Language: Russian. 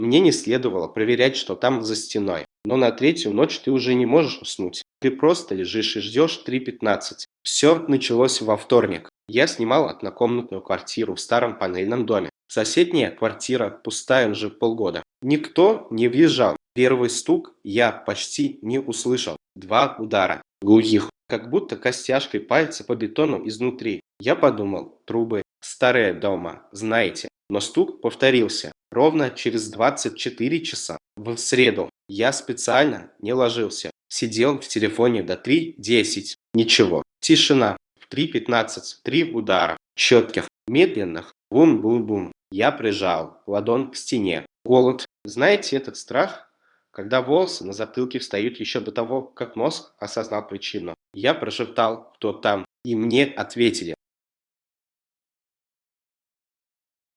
Мне не следовало проверять, что там за стеной. Но на третью ночь ты уже не можешь уснуть. Ты просто лежишь и ждешь 3:15. Все началось во вторник. Я снимал однокомнатную квартиру в старом панельном доме. Соседняя квартира пустая уже полгода. Никто не въезжал. Первый стук я почти не услышал. Два удара. Глухих. Как будто костяшкой пальца по бетону изнутри. Я подумал, трубы. Старые дома, знаете. Но стук повторился. Ровно через 24 часа. В среду. Я специально не ложился. Сидел в телефоне до 3:10. Ничего. Тишина. В 3:15. Три удара. Четких. Медленных. Бум-бум-бум. Я прижал ладонь к стене. Голод. Знаете этот страх? Когда волосы на затылке встают еще до того, как мозг осознал причину. Я прошептал, кто там, и мне ответили.